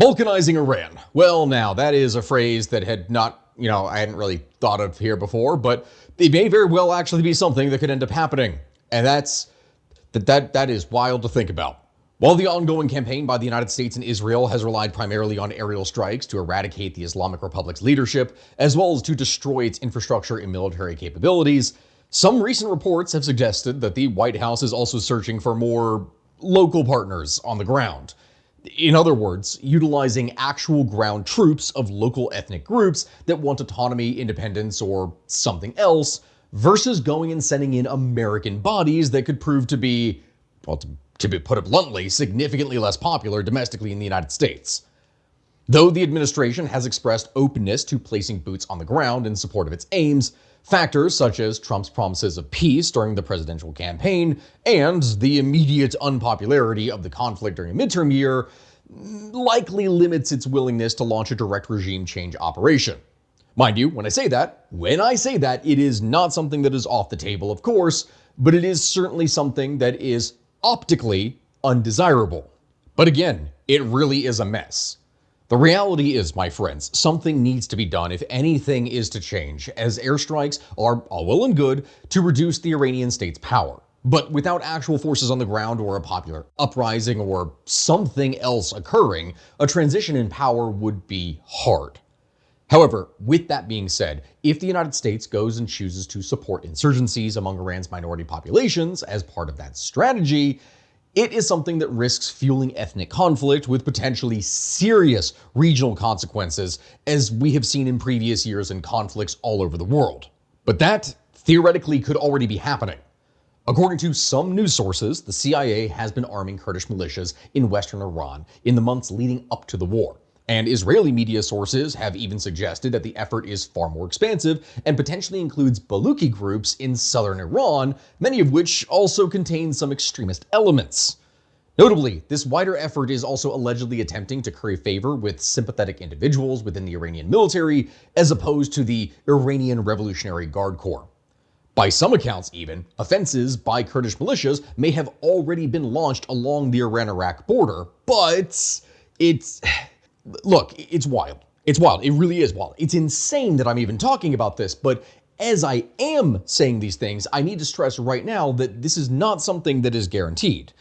Balkanizing Iran. Well, now, that is a phrase that I hadn't really thought of here before, but it may very well actually be something that could end up happening. And that is wild to think about. While the ongoing campaign by the United States and Israel has relied primarily on aerial strikes to eradicate the Islamic Republic's leadership, as well as to destroy its infrastructure and military capabilities, some recent reports have suggested that the White House is also searching for more local partners on the ground. In other words, utilizing actual ground troops of local ethnic groups that want autonomy, independence, or something else, versus going and sending in American bodies that could prove to be, well, to put it bluntly, significantly less popular domestically in the United States. Though the administration has expressed openness to placing boots on the ground in support of its aims, factors such as Trump's promises of peace during the presidential campaign and the immediate unpopularity of the conflict during a midterm year likely limits its willingness to launch a direct regime change operation. Mind you, when I say that, it is not something that is off the table, of course, but it is certainly something that is optically undesirable. But again, it really is a mess. The reality is, my friends, something needs to be done if anything is to change, as airstrikes are all well and good to reduce the Iranian state's power. But without actual forces on the ground or a popular uprising or something else occurring, a transition in power would be hard. However, with that being said, if the United States goes and chooses to support insurgencies among Iran's minority populations as part of that strategy, it is something that risks fueling ethnic conflict with potentially serious regional consequences, as we have seen in previous years in conflicts all over the world. But that theoretically could already be happening. According to some news sources, the CIA has been arming Kurdish militias in western Iran in the months leading up to the war. And Israeli media sources have even suggested that the effort is far more expansive and potentially includes Baluchi groups in southern Iran, many of which also contain some extremist elements. Notably, this wider effort is also allegedly attempting to curry favor with sympathetic individuals within the Iranian military, as opposed to the Iranian Revolutionary Guard Corps. By some accounts even, offenses by Kurdish militias may have already been launched along the Iran-Iraq border, but Look, it's wild. It's wild. It really is wild. It's insane that I'm even talking about this, but as I am saying these things, I need to stress right now that this is not something that is guaranteed.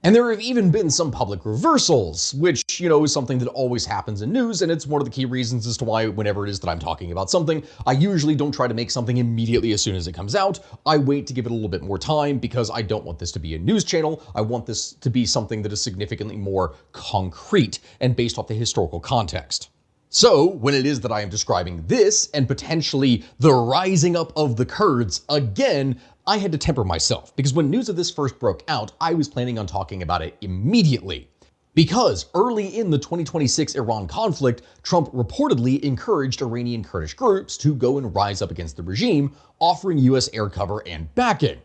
And there have even been some public reversals, which, is something that always happens in news, and it's one of the key reasons as to why whenever it is that I'm talking about something, I usually don't try to make something immediately as soon as it comes out. I wait to give it a little bit more time because I don't want this to be a news channel. I want this to be something that is significantly more concrete and based off the historical context. So, when it is that I am describing this and potentially the rising up of the Kurds again, I had to temper myself, because when news of this first broke out, I was planning on talking about it immediately. Because early in the 2026 Iran conflict, Trump reportedly encouraged Iranian Kurdish groups to go and rise up against the regime, offering US air cover and backing.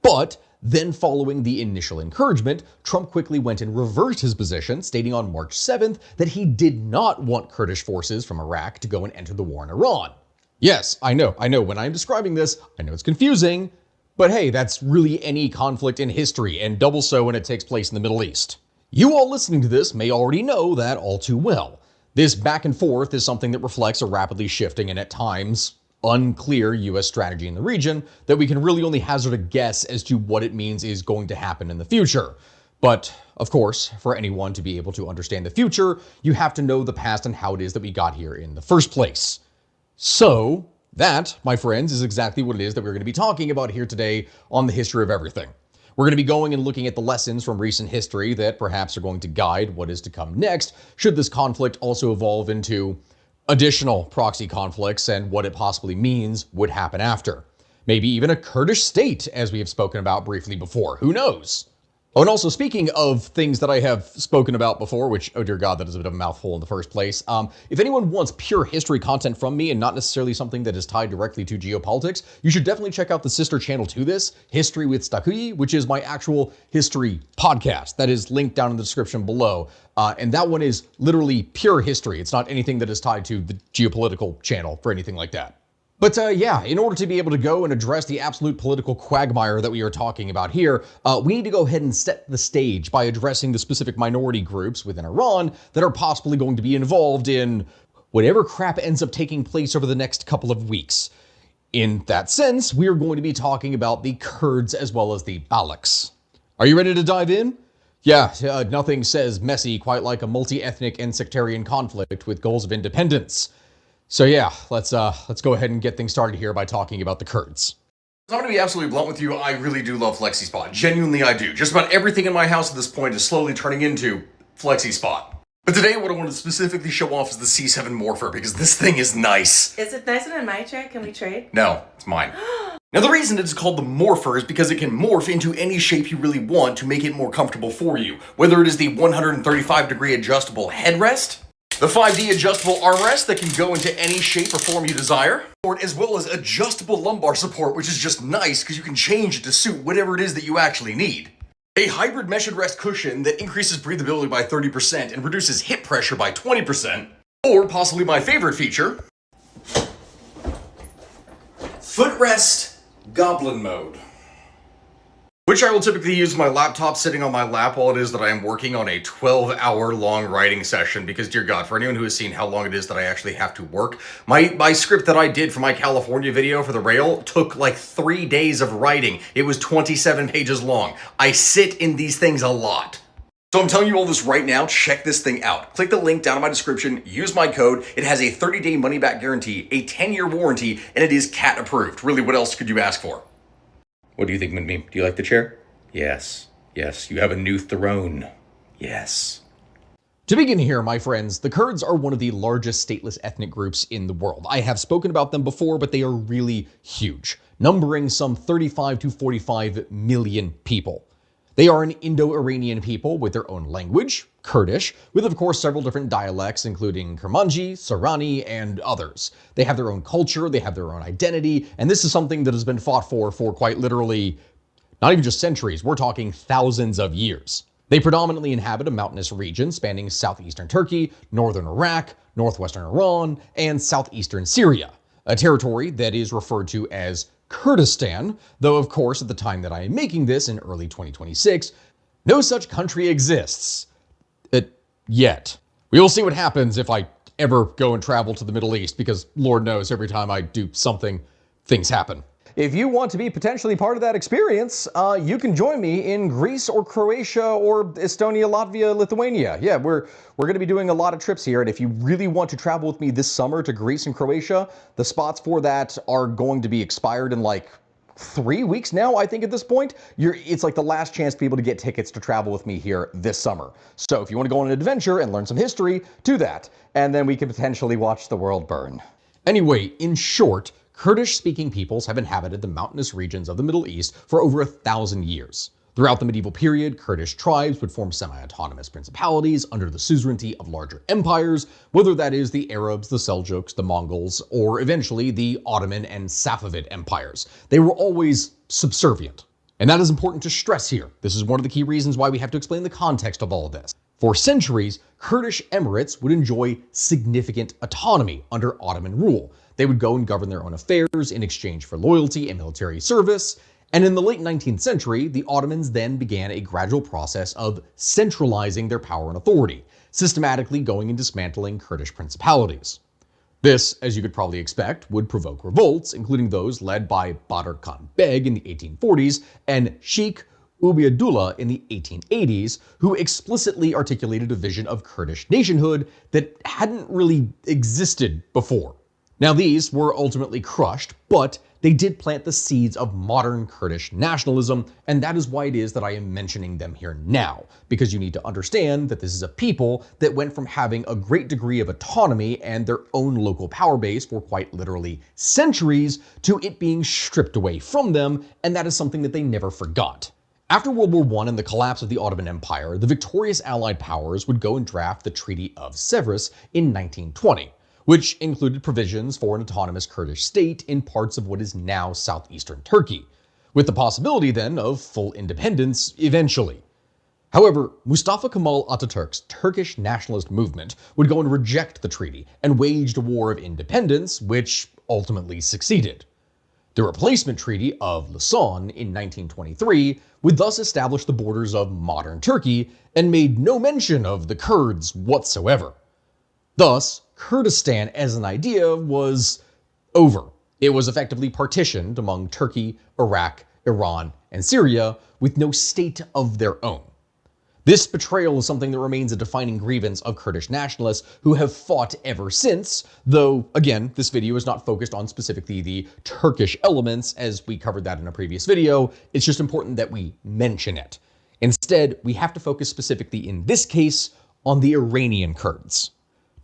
But then following the initial encouragement, Trump quickly went and reversed his position, stating on March 7th that he did not want Kurdish forces from Iraq to go and enter the war in Iran. Yes, I know, when I'm describing this, I know it's confusing, but hey, that's really any conflict in history, and double so when it takes place in the Middle East. You all listening to this may already know that all too well. This back and forth is something that reflects a rapidly shifting and at times unclear US strategy in the region that we can really only hazard a guess as to what it means is going to happen in the future. But, of course, for anyone to be able to understand the future, you have to know the past and how it is that we got here in the first place. So, that, my friends, is exactly what it is that we're going to be talking about here today on the History of Everything. We're going to be going and looking at the lessons from recent history that perhaps are going to guide what is to come next, should this conflict also evolve into additional proxy conflicts and what it possibly means would happen after. Maybe even a Kurdish state, as we have spoken about briefly before. Who knows? Oh, and also speaking of things that I have spoken about before, which, oh dear God, that is a bit of a mouthful in the first place. If anyone wants pure history content from me and not necessarily something that is tied directly to geopolitics, you should definitely check out the sister channel to this, History with Stakuyi, which is my actual history podcast. That is linked down in the description below. And that one is literally pure history. It's not anything that is tied to the geopolitical channel for anything like that. But yeah, in order to be able to go and address the absolute political quagmire that we are talking about here, we need to go ahead and set the stage by addressing the specific minority groups within Iran that are possibly going to be involved in whatever crap ends up taking place over the next couple of weeks. In that sense, we are going to be talking about the Kurds as well as the Balochs. Are you ready to dive in? Yeah, nothing says messy quite like a multi-ethnic and sectarian conflict with goals of independence. So yeah, let's go ahead and get things started here by talking about the Kurds. I'm going to be absolutely blunt with you, I really do love FlexiSpot. Genuinely I do. Just about everything in my house at this point is slowly turning into FlexiSpot. But today what I want to specifically show off is the C7 Morpher, because this thing is nice. Is it nicer than my chair? Can we trade? No, it's mine. Now the reason it's called the Morpher is because it can morph into any shape you really want to make it more comfortable for you. Whether it is the 135 degree adjustable headrest, the 5D adjustable armrest that can go into any shape or form you desire, as well as adjustable lumbar support, which is just nice because you can change it to suit whatever it is that you actually need. A hybrid mesh rest cushion that increases breathability by 30% and reduces hip pressure by 20%, or possibly my favorite feature, footrest goblin mode, which I will typically use my laptop sitting on my lap while it is that I am working on a 12-hour long writing session, because dear God, for anyone who has seen how long it is that I actually have to work, my script that I did for my California video for the rail took like 3 days of writing. It was 27 pages long. I sit in these things a lot. So I'm telling you all this right now, check this thing out. Click the link down in my description, use my code. It has a 30-day money-back guarantee, a 10-year warranty, and it is cat approved. Really, what else could you ask for? What do you think, Moonbeam? Do you like the chair? Yes. Yes, you have a new throne. Yes. To begin here, my friends, the Kurds are one of the largest stateless ethnic groups in the world. I have spoken about them before, but they are really huge, numbering some 35 to 45 million people. They are an Indo-Iranian people with their own language, Kurdish, with of course several different dialects including Kermanji, Sorani, and others. They have their own culture, they have their own identity, and this is something that has been fought for quite literally, not even just centuries, we're talking thousands of years. They predominantly inhabit a mountainous region spanning southeastern Turkey, northern Iraq, northwestern Iran, and southeastern Syria, a territory that is referred to as Kurdistan, though of course at the time that I am making this in early 2026, no such country exists. Yet. We will see what happens if I ever go and travel to the Middle East, because Lord knows every time I do something, things happen. If you want to be potentially part of that experience, you can join me in Greece or Croatia or Estonia, Latvia, Lithuania. Yeah, we're going to be doing a lot of trips here, and if you really want to travel with me this summer to Greece and Croatia, the spots for that are going to be expired in like 3 weeks now, I think at this point. It's like the last chance to be able to get tickets to travel with me here this summer. So if you want to go on an adventure and learn some history, do that, and then we can potentially watch the world burn. Anyway, in short, Kurdish-speaking peoples have inhabited the mountainous regions of the Middle East for over 1,000 years. Throughout the medieval period, Kurdish tribes would form semi-autonomous principalities under the suzerainty of larger empires, whether that is the Arabs, the Seljuks, the Mongols, or eventually the Ottoman and Safavid empires. They were always subservient. And that is important to stress here. This is one of the key reasons why we have to explain the context of all of this. For centuries, Kurdish emirates would enjoy significant autonomy under Ottoman rule. They would go and govern their own affairs in exchange for loyalty and military service. And in the late 19th century, the Ottomans then began a gradual process of centralizing their power and authority, systematically going and dismantling Kurdish principalities. This, as you could probably expect, would provoke revolts, including those led by Badr Khan Beg in the 1840s and Sheikh Ubaydullah in the 1880s, who explicitly articulated a vision of Kurdish nationhood that hadn't really existed before. Now, these were ultimately crushed, but they did plant the seeds of modern Kurdish nationalism, and that is why it is that I am mentioning them here now, because you need to understand that this is a people that went from having a great degree of autonomy and their own local power base for quite literally centuries to it being stripped away from them, and that is something that they never forgot. After World War I and the collapse of the Ottoman Empire, the victorious Allied powers would go and draft the Treaty of Sèvres in 1920. Which included provisions for an autonomous Kurdish state in parts of what is now southeastern Turkey, with the possibility then of full independence eventually. However, Mustafa Kemal Atatürk's Turkish nationalist movement would go and reject the treaty and waged a war of independence, which ultimately succeeded. The replacement treaty of Lausanne in 1923 would thus establish the borders of modern Turkey and made no mention of the Kurds whatsoever. Thus, Kurdistan as an idea was over. It was effectively partitioned among Turkey, Iraq, Iran, and Syria with no state of their own. This betrayal is something that remains a defining grievance of Kurdish nationalists who have fought ever since, though, again, this video is not focused on specifically the Turkish elements, as we covered that in a previous video. It's just important that we mention it. Instead, we have to focus specifically in this case on the Iranian Kurds.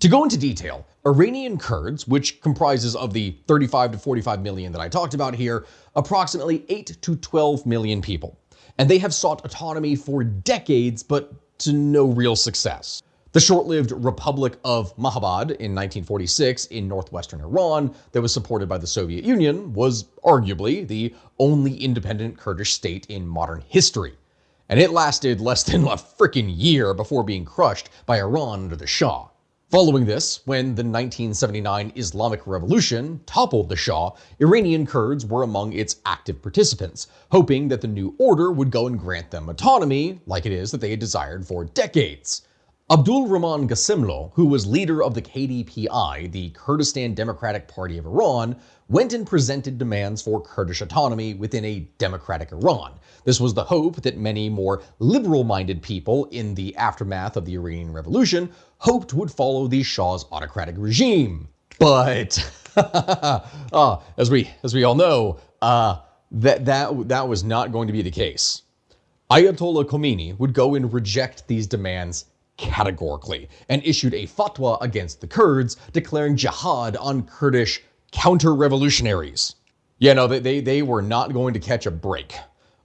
To go into detail, Iranian Kurds, which comprises of the 35 to 45 million that I talked about here, approximately 8 to 12 million people. And they have sought autonomy for decades, but to no real success. The short-lived Republic of Mahabad in 1946 in northwestern Iran that was supported by the Soviet Union was arguably the only independent Kurdish state in modern history. And it lasted less than a freaking year before being crushed by Iran under the Shah. Following this, when the 1979 Islamic Revolution toppled the Shah, Iranian Kurds were among its active participants, hoping that the new order would go and grant them autonomy, like it is that they had desired for decades. Abdul Rahman Ghasemlo, who was leader of the KDPI, the Kurdistan Democratic Party of Iran, went and presented demands for Kurdish autonomy within a democratic Iran. This was the hope that many more liberal-minded people in the aftermath of the Iranian Revolution hoped would follow the Shah's autocratic regime. But as we all know, that was not going to be the case. Ayatollah Khomeini would go and reject these demands categorically and issued a fatwa against the Kurds, declaring jihad on Kurdish counter-revolutionaries. Yeah, no, they were not going to catch a break.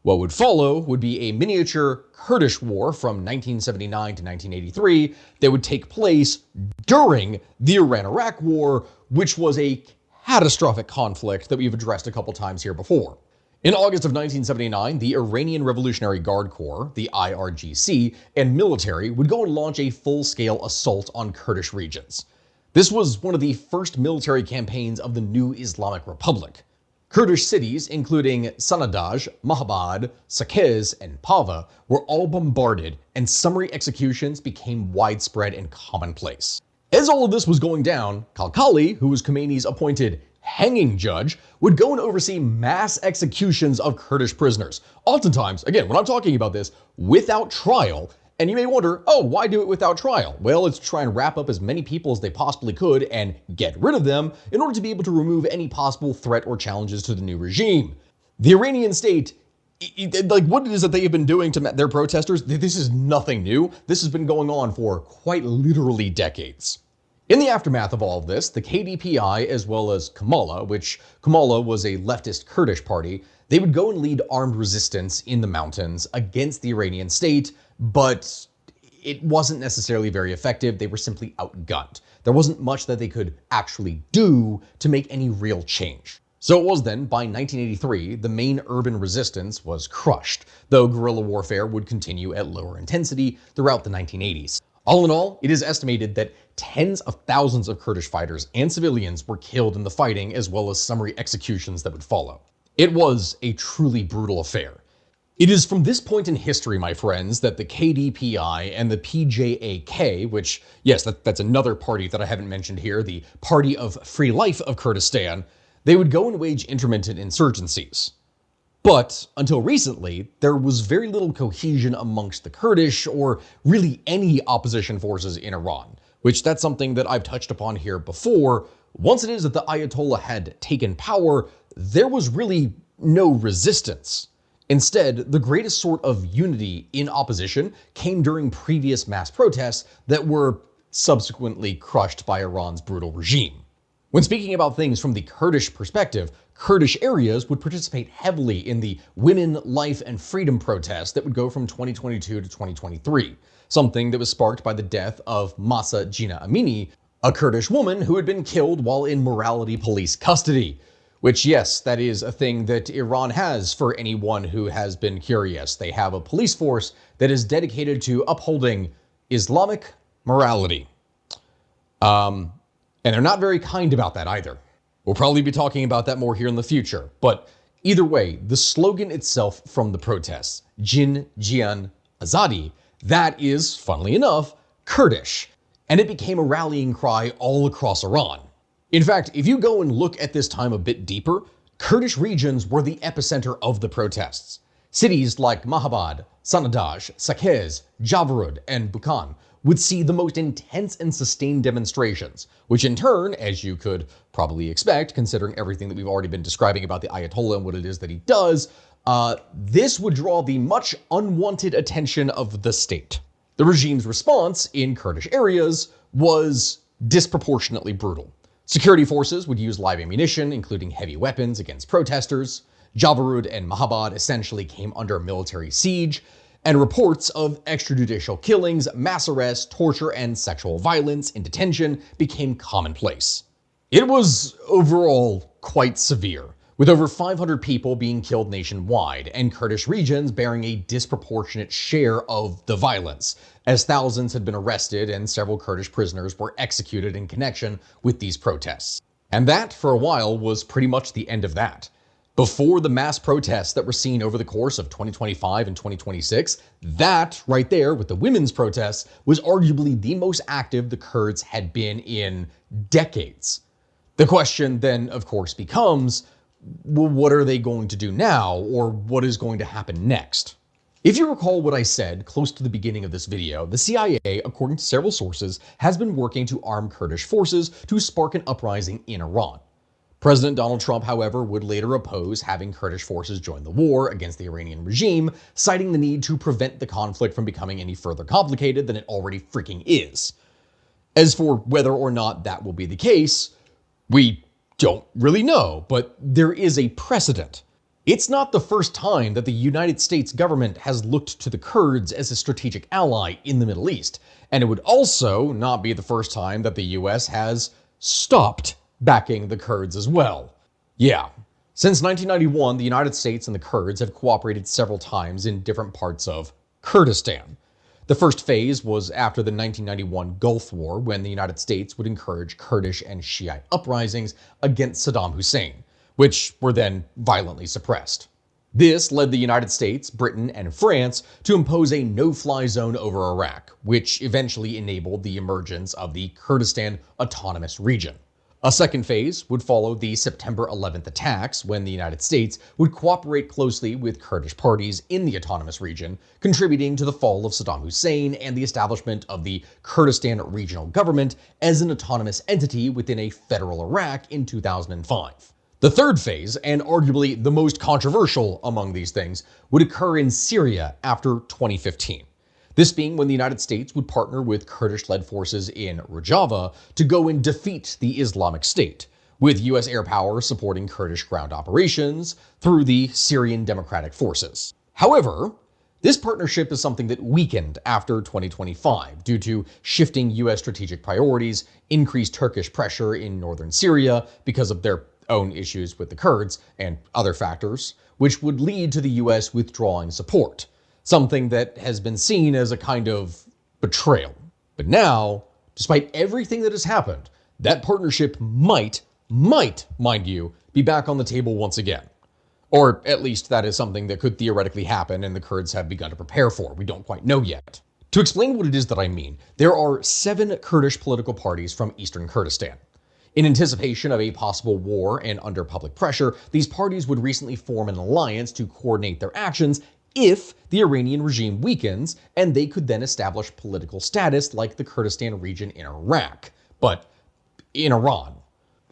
What would follow would be a miniature Kurdish war from 1979 to 1983 that would take place during the Iran-Iraq War, which was a catastrophic conflict that we've addressed a couple times here before. In August of 1979, the Iranian Revolutionary Guard Corps, the IRGC, and military would go and launch a full-scale assault on Kurdish regions. This was one of the first military campaigns of the new Islamic Republic. Kurdish cities, including Sanadaj, Mahabad, Sakez, and Pava, were all bombarded, and summary executions became widespread and commonplace. As all of this was going down, Kalkali, who was Khomeini's appointed hanging judge, would go and oversee mass executions of Kurdish prisoners. Oftentimes, again, when I'm talking about this, without trial. And you may wonder, oh, why do it without trial? Well, it's to try and wrap up as many people as they possibly could and get rid of them in order to be able to remove any possible threat or challenges to the new regime. The Iranian state, like what it is that they have been doing to their protesters, this is nothing new. This has been going on for quite literally decades. In the aftermath of all of this, the KDPI as well as Kamala, which Kamala was a leftist Kurdish party, they would go and lead armed resistance in the mountains against the Iranian state, but it wasn't necessarily very effective. They were simply outgunned. There wasn't much that they could actually do to make any real change. So it was then, by 1983, the main urban resistance was crushed, though guerrilla warfare would continue at lower intensity throughout the 1980s. All in all, it is estimated that tens of thousands of Kurdish fighters and civilians were killed in the fighting, as well as summary executions that would follow. It was a truly brutal affair. It is from this point in history, my friends, that the KDPI and the PJAK, which, yes, that's another party that I haven't mentioned here, the Party of Free Life of Kurdistan, they would go and wage intermittent insurgencies. But until recently, there was very little cohesion amongst the Kurdish or really any opposition forces in Iran, which that's something that I've touched upon here before. Once it is that the Ayatollah had taken power, there was really no resistance. Instead, the greatest sort of unity in opposition came during previous mass protests that were subsequently crushed by Iran's brutal regime. When speaking about things from the Kurdish perspective, Kurdish areas would participate heavily in the women, life, and freedom protests that would go from 2022 to 2023, something that was sparked by the death of Mahsa Jina Amini, a Kurdish woman who had been killed while in morality police custody. Which, yes, that is a thing that Iran has for anyone who has been curious. They have a police force that is dedicated to upholding Islamic morality. And they're not very kind about that either. We'll probably be talking about that more here in the future, but either way, the slogan itself from the protests, Jin, Jian, Azadi, that is, funnily enough, Kurdish, and it became a rallying cry all across Iran. In fact, if you go and look at this time a bit deeper, Kurdish regions were the epicenter of the protests. Cities like Mahabad, Sanadaj, Sakez, Javarud, and Bukhan would see the most intense and sustained demonstrations, which in turn, as you could probably expect, considering everything that we've already been describing about the Ayatollah and what it is that he does, this would draw the much unwanted attention of the state. The regime's response in Kurdish areas was disproportionately brutal. Security forces would use live ammunition, including heavy weapons, against protesters. Javarud and Mahabad essentially came under military siege, and reports of extrajudicial killings, mass arrests, torture, and sexual violence in detention became commonplace. It was overall quite severe, with over 500 people being killed nationwide, and Kurdish regions bearing a disproportionate share of the violence, as thousands had been arrested and several Kurdish prisoners were executed in connection with these protests. And that, for a while, was pretty much the end of that. Before the mass protests that were seen over the course of 2025 and 2026, that right there with the women's protests was arguably the most active the Kurds had been in decades. The question then, of course, becomes, well, what are they going to do now, or what is going to happen next? If you recall what I said close to the beginning of this video, the CIA, according to several sources, has been working to arm Kurdish forces to spark an uprising in Iran. President Donald Trump, however, would later oppose having Kurdish forces join the war against the Iranian regime, citing the need to prevent the conflict from becoming any further complicated than it already freaking is. As for whether or not that will be the case, we don't really know, but there is a precedent. It's not the first time that the United States government has looked to the Kurds as a strategic ally in the Middle East, and it would also not be the first time that the US has stopped backing the Kurds as well. Yeah. Since 1991, the United States and the Kurds have cooperated several times in different parts of Kurdistan. The first phase was after the 1991 Gulf War, when the United States would encourage Kurdish and Shiite uprisings against Saddam Hussein, which were then violently suppressed. This led the United States, Britain, and France to impose a no-fly zone over Iraq, which eventually enabled the emergence of the Kurdistan Autonomous Region. A second phase would follow the September 11th attacks, when the United States would cooperate closely with Kurdish parties in the autonomous region, contributing to the fall of Saddam Hussein and the establishment of the Kurdistan Regional Government as an autonomous entity within a federal Iraq in 2005. The third phase, and arguably the most controversial among these things, would occur in Syria after 2015. This being when the United States would partner with Kurdish-led forces in Rojava to go and defeat the Islamic State, with US air power supporting Kurdish ground operations through the Syrian Democratic Forces. However, this partnership is something that weakened after 2025 due to shifting US strategic priorities, increased Turkish pressure in northern Syria because of their own issues with the Kurds, and other factors, which would lead to the US withdrawing support. Something that has been seen as a kind of betrayal. But now, despite everything that has happened, that partnership might, mind you, be back on the table once again. Or at least that is something that could theoretically happen and the Kurds have begun to prepare for. We don't quite know yet. To explain what it is that I mean, there are 7 Kurdish political parties from eastern Kurdistan. In anticipation of a possible war and under public pressure, these parties would recently form an alliance to coordinate their actions if the Iranian regime weakens, and they could then establish political status like the Kurdistan region in Iraq, but in Iran.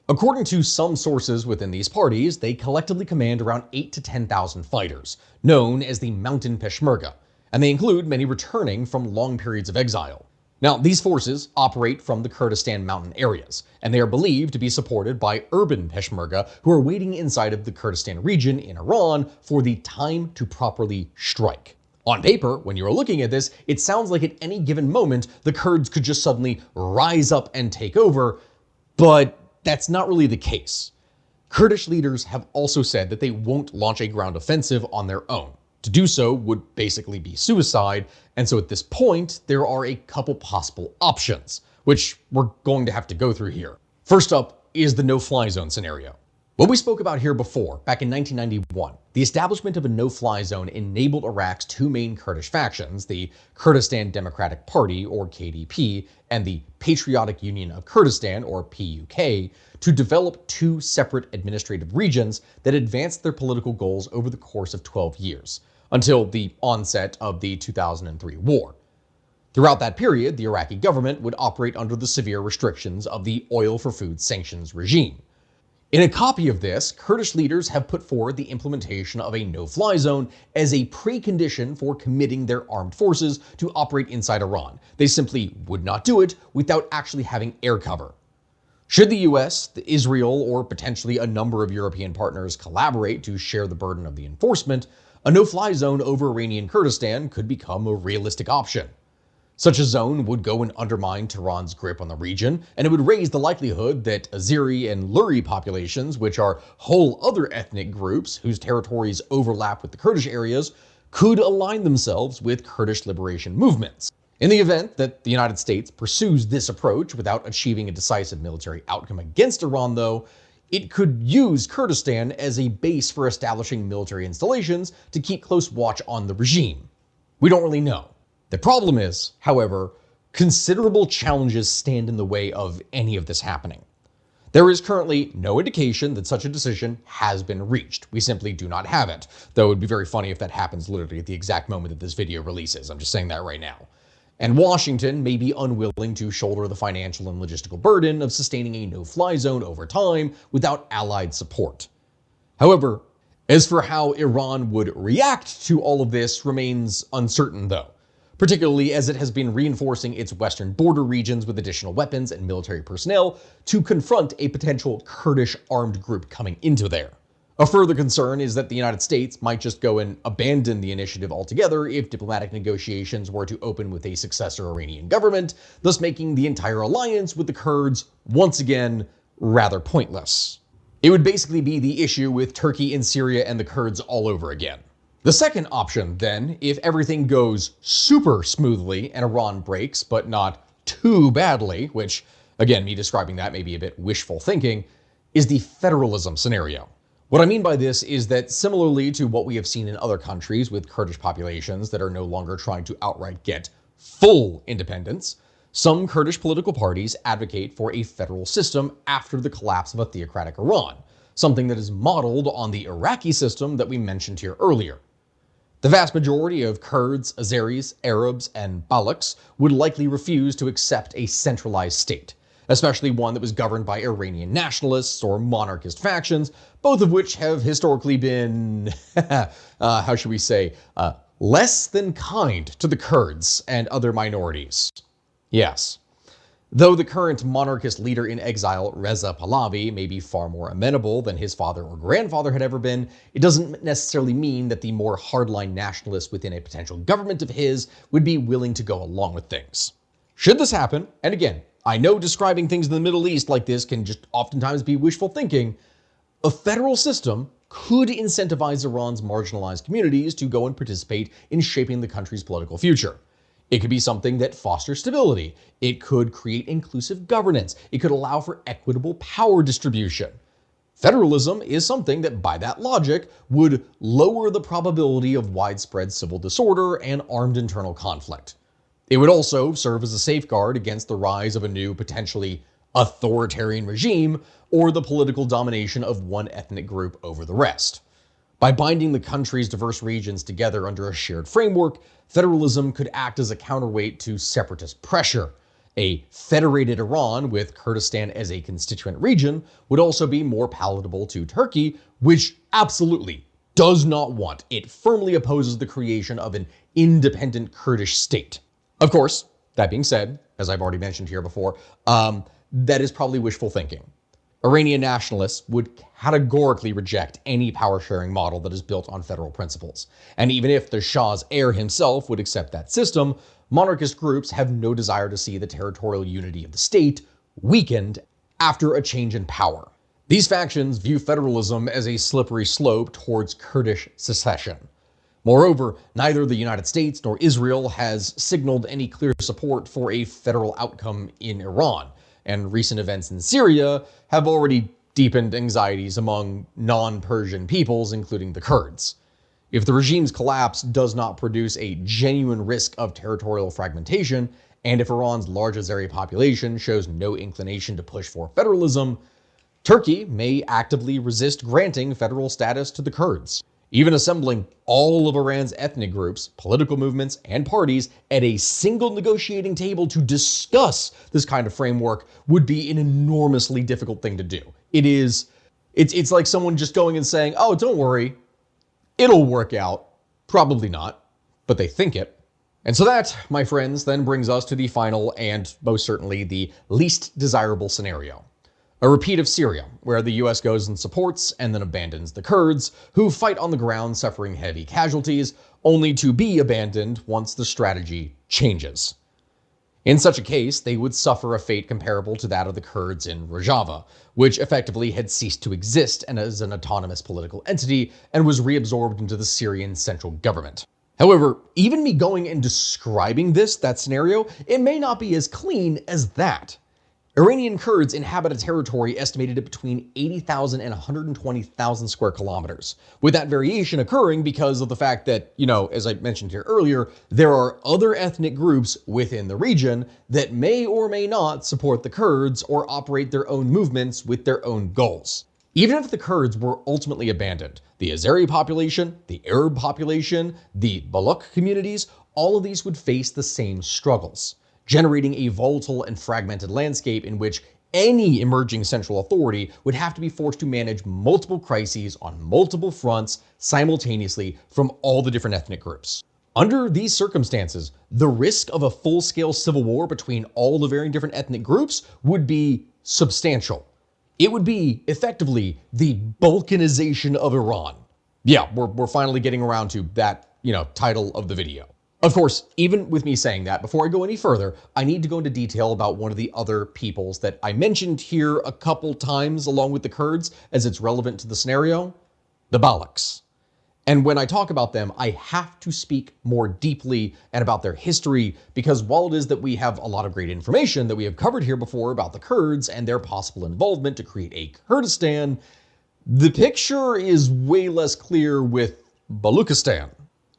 According to some sources within these parties, they collectively command around 8,000 to 10,000 fighters, known as the Mountain Peshmerga, and they include many returning from long periods of exile. Now, these forces operate from the Kurdistan mountain areas, and they are believed to be supported by urban Peshmerga who are waiting inside of the Kurdistan region in Iran for the time to properly strike. On paper, when you are looking at this, it sounds like at any given moment, the Kurds could just suddenly rise up and take over, but that's not really the case. Kurdish leaders have also said that they won't launch a ground offensive on their own. To do so would basically be suicide, and so at this point, there are a couple possible options, which we're going to have to go through here. First up, is the no-fly zone scenario. What we spoke about here before, back in 1991, the establishment of a no-fly zone enabled Iraq's two main Kurdish factions, the Kurdistan Democratic Party, or KDP, and the Patriotic Union of Kurdistan, or PUK, to develop two separate administrative regions that advanced their political goals over the course of 12 years, until the onset of the 2003 war. Throughout that period, the Iraqi government would operate under the severe restrictions of the oil for food sanctions regime. In a copy of this, Kurdish leaders have put forward the implementation of a no-fly zone as a precondition for committing their armed forces to operate inside Iran. They simply would not do it without actually having air cover. Should the US, Israel, or potentially a number of European partners collaborate to share the burden of the enforcement, a no-fly zone over Iranian Kurdistan could become a realistic option. Such a zone would go and undermine Tehran's grip on the region, and it would raise the likelihood that Azeri and Luri populations, which are whole other ethnic groups whose territories overlap with the Kurdish areas, could align themselves with Kurdish liberation movements. In the event that the United States pursues this approach without achieving a decisive military outcome against Iran, though, it could use Kurdistan as a base for establishing military installations to keep close watch on the regime. We don't really know. The problem is, however, considerable challenges stand in the way of any of this happening. There is currently no indication that such a decision has been reached. We simply do not have it, though it would be very funny if that happens literally at the exact moment that this video releases. I'm just saying that right now. And Washington may be unwilling to shoulder the financial and logistical burden of sustaining a no-fly zone over time without allied support. However, as for how Iran would react to all of this remains uncertain, though, particularly as it has been reinforcing its western border regions with additional weapons and military personnel to confront a potential Kurdish armed group coming into there. A further concern is that the United States might just go and abandon the initiative altogether if diplomatic negotiations were to open with a successor Iranian government, thus making the entire alliance with the Kurds once again rather pointless. It would basically be the issue with Turkey in Syria and the Kurds all over again. The second option, then, if everything goes super smoothly and Iran breaks, but not too badly, which, again, me describing that may be a bit wishful thinking, is the federalism scenario. What I mean by this is that similarly to what we have seen in other countries with Kurdish populations that are no longer trying to outright get full independence, some Kurdish political parties advocate for a federal system after the collapse of a theocratic Iran, something that is modeled on the Iraqi system that we mentioned here earlier. The vast majority of Kurds, Azeris, Arabs, and Balochs would likely refuse to accept a centralized state, especially one that was governed by Iranian nationalists or monarchist factions, both of which have historically been, how should we say, less than kind to the Kurds and other minorities. Yes. Though the current monarchist leader in exile, Reza Pahlavi, may be far more amenable than his father or grandfather had ever been, it doesn't necessarily mean that the more hardline nationalists within a potential government of his would be willing to go along with things. Should this happen, and again, I know describing things in the Middle East like this can just oftentimes be wishful thinking, a federal system could incentivize Iran's marginalized communities to go and participate in shaping the country's political future. It could be something that fosters stability. It could create inclusive governance. It could allow for equitable power distribution. Federalism is something that, by that logic, would lower the probability of widespread civil disorder and armed internal conflict. It would also serve as a safeguard against the rise of a new, potentially authoritarian regime or the political domination of one ethnic group over the rest. By binding the country's diverse regions together under a shared framework, federalism could act as a counterweight to separatist pressure. A federated Iran, with Kurdistan as a constituent region, would also be more palatable to Turkey, which absolutely does not want. It firmly opposes the creation of an independent Kurdish state. Of course, that being said, as I've already mentioned here before, that is probably wishful thinking. Iranian nationalists would categorically reject any power-sharing model that is built on federal principles. And even if the Shah's heir himself would accept that system, monarchist groups have no desire to see the territorial unity of the state weakened after a change in power. These factions view federalism as a slippery slope towards Kurdish secession. Moreover, neither the United States nor Israel has signaled any clear support for a federal outcome in Iran. and recent events in Syria have already deepened anxieties among non-Persian peoples, including the Kurds. If the regime's collapse does not produce a genuine risk of territorial fragmentation, and if Iran's large Azeri population shows no inclination to push for federalism, Turkey may actively resist granting federal status to the Kurds. Even assembling all of Iran's ethnic groups, political movements, and parties at a single negotiating table to discuss this kind of framework would be an enormously difficult thing to do. It's like someone just going and saying, oh, don't worry, it'll work out. Probably not, but they think it. And so that, my friends, then brings us to the final and most certainly the least desirable scenario. A repeat of Syria, where the US goes and supports and then abandons the Kurds, who fight on the ground suffering heavy casualties, only to be abandoned once the strategy changes. In such a case, they would suffer a fate comparable to that of the Kurds in Rojava, which effectively had ceased to exist and as an autonomous political entity and was reabsorbed into the Syrian central government. However, even me going and describing that scenario, it may not be as clean as that. Iranian Kurds inhabit a territory estimated at between 80,000 and 120,000 square kilometers, with that variation occurring because of the fact that, as I mentioned here earlier, there are other ethnic groups within the region that may or may not support the Kurds or operate their own movements with their own goals. Even if the Kurds were ultimately abandoned, the Azeri population, the Arab population, the Baloch communities, all of these would face the same struggles, generating a volatile and fragmented landscape in which any emerging central authority would have to be forced to manage multiple crises on multiple fronts simultaneously from all the different ethnic groups. Under these circumstances, the risk of a full-scale civil war between all the varying different ethnic groups would be substantial. It would be effectively the Balkanization of Iran. Yeah, we're finally getting around to that, title of the video. Of course, even with me saying that, before I go any further, I need to go into detail about one of the other peoples that I mentioned here a couple times along with the Kurds as it's relevant to the scenario, the Balochs. And when I talk about them, I have to speak more deeply and about their history, because while it is that we have a lot of great information that we have covered here before about the Kurds and their possible involvement to create a Kurdistan, the picture is way less clear with Baluchistan.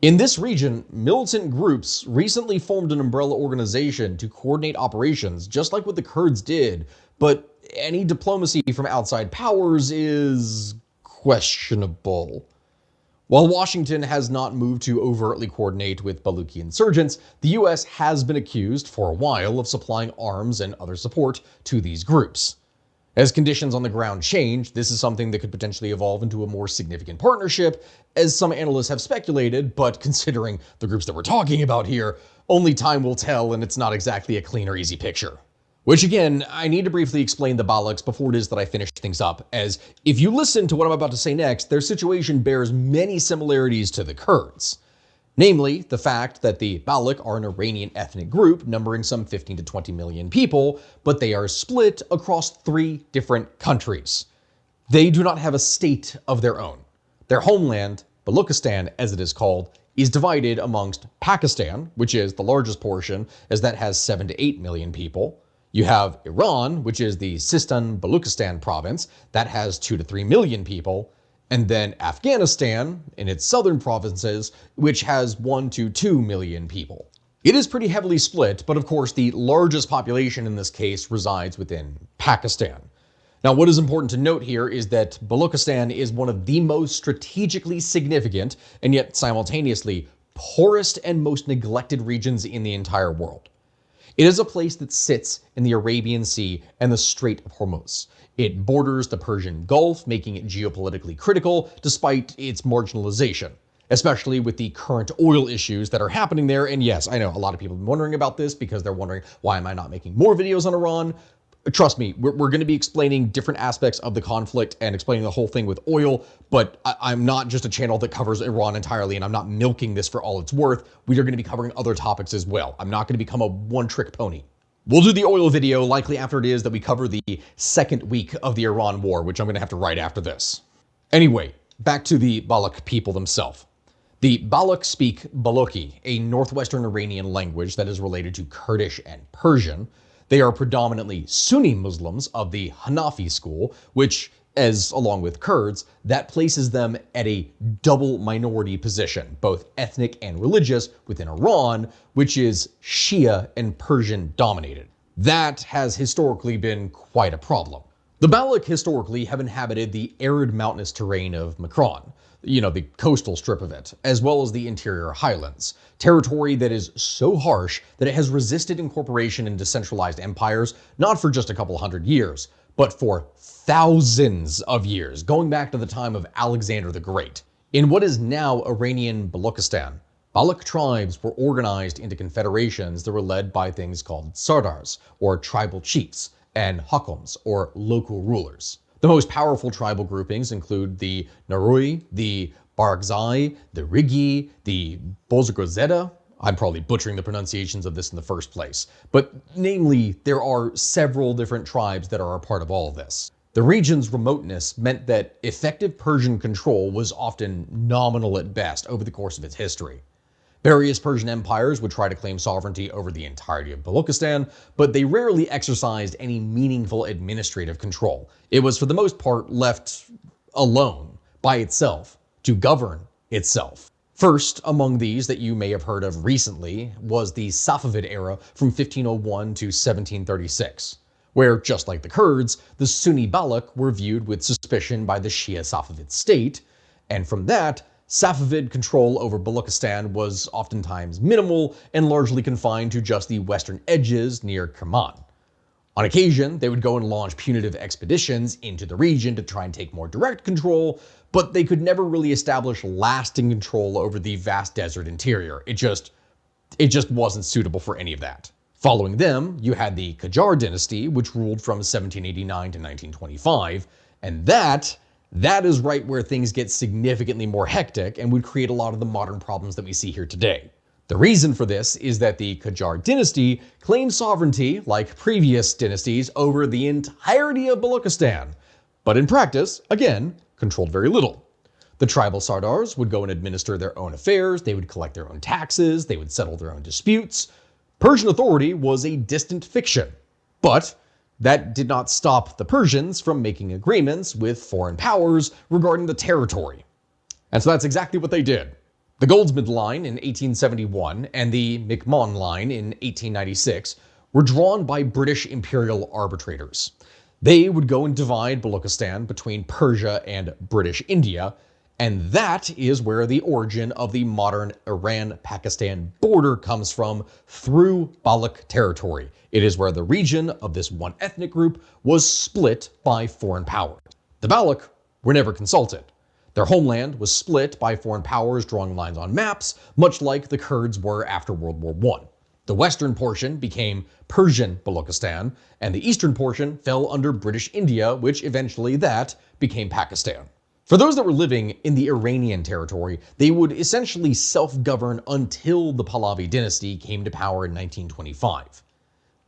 In this region, militant groups recently formed an umbrella organization to coordinate operations, just like what the Kurds did, but any diplomacy from outside powers is questionable. While Washington has not moved to overtly coordinate with Baluchi insurgents, the US has been accused for a while of supplying arms and other support to these groups. As conditions on the ground change, this is something that could potentially evolve into a more significant partnership, as some analysts have speculated, but considering the groups that we're talking about here, only time will tell, and it's not exactly a clean or easy picture. Which again, I need to briefly explain the Balochs before it is that I finish things up, as if you listen to what I'm about to say next, their situation bears many similarities to the Kurds. Namely, the fact that the Baloch are an Iranian ethnic group numbering some 15 to 20 million people, but they are split across 3 different countries. They do not have a state of their own. Their homeland, Baluchistan as it is called, is divided amongst Pakistan, which is the largest portion, as that has 7 to 8 million people. You have Iran, which is the Sistan Baluchistan province, that has 2 to 3 million people, and then Afghanistan, in its southern provinces, which has 1 to 2 million people. It is pretty heavily split, but of course the largest population in this case resides within Pakistan. Now, what is important to note here is that Baluchistan is one of the most strategically significant, and yet simultaneously poorest and most neglected regions in the entire world. It is a place that sits in the Arabian Sea and the Strait of Hormuz. It borders the Persian Gulf, making it geopolitically critical despite its marginalization, especially with the current oil issues that are happening there. And yes, I know a lot of people have been wondering about this because they're wondering, why am I not making more videos on Iran? Trust me, we're going to be explaining different aspects of the conflict and explaining the whole thing with oil, but I'm not just a channel that covers Iran entirely, and I'm not milking this for all it's worth. We are going to be covering other topics as well. I'm not going to become a one-trick pony. We'll do the oil video likely after it is that we cover the second week of the Iran war, which I'm going to have to write after this. Anyway, back to the Baloch people themselves. The Baloch speak Balochi, a northwestern Iranian language that is related to Kurdish and Persian. They are predominantly Sunni Muslims of the Hanafi school, which, as along with Kurds, that places them at a double minority position, both ethnic and religious, within Iran, which is Shia and Persian dominated. That has historically been quite a problem. The Baloch historically have inhabited the arid mountainous terrain of Makran, the coastal strip of it, as well as the interior highlands, territory that is so harsh that it has resisted incorporation into centralized empires not for just a couple hundred years, but for thousands of years, going back to the time of Alexander the Great. In what is now Iranian Balochistan, Baloch tribes were organized into confederations that were led by things called sardars, or tribal chiefs, and hakams, or local rulers. The most powerful tribal groupings include the Narui, the Barakzai, the Rigi, the Bozorgozeta. I'm probably butchering the pronunciations of this in the first place, but namely, there are several different tribes that are a part of all of this. The region's remoteness meant that effective Persian control was often nominal at best over the course of its history. Various Persian empires would try to claim sovereignty over the entirety of Balochistan, but they rarely exercised any meaningful administrative control. It was for the most part left alone, by itself, to govern itself. First among these that you may have heard of recently was the Safavid era from 1501 to 1736, where, just like the Kurds, the Sunni Baloch were viewed with suspicion by the Shia Safavid state, and from that, Safavid control over Balochistan was oftentimes minimal and largely confined to just the western edges near Kerman. On occasion, they would go and launch punitive expeditions into the region to try and take more direct control, but they could never really establish lasting control over the vast desert interior. It just wasn't suitable for any of that. Following them, you had the Qajar dynasty, which ruled from 1789 to 1925, and that is right where things get significantly more hectic and would create a lot of the modern problems that we see here today. The reason for this is that the Qajar dynasty claimed sovereignty, like previous dynasties, over the entirety of Balochistan, but in practice, again, controlled very little. The tribal sardars would go and administer their own affairs, they would collect their own taxes, they would settle their own disputes. Persian authority was a distant fiction, but that did not stop the Persians from making agreements with foreign powers regarding the territory. And so that's exactly what they did. The Goldsmith Line in 1871 and the McMahon Line in 1896 were drawn by British imperial arbitrators. They would go and divide Balochistan between Persia and British India, and that is where the origin of the modern Iran-Pakistan border comes from, through Baloch territory. It is where the region of this one ethnic group was split by foreign powers. The Baloch were never consulted. Their homeland was split by foreign powers drawing lines on maps, much like the Kurds were after World War I. The western portion became Persian Balochistan, and the eastern portion fell under British India, which eventually that became Pakistan. For those that were living in the Iranian territory, they would essentially self-govern until the Pahlavi dynasty came to power in 1925.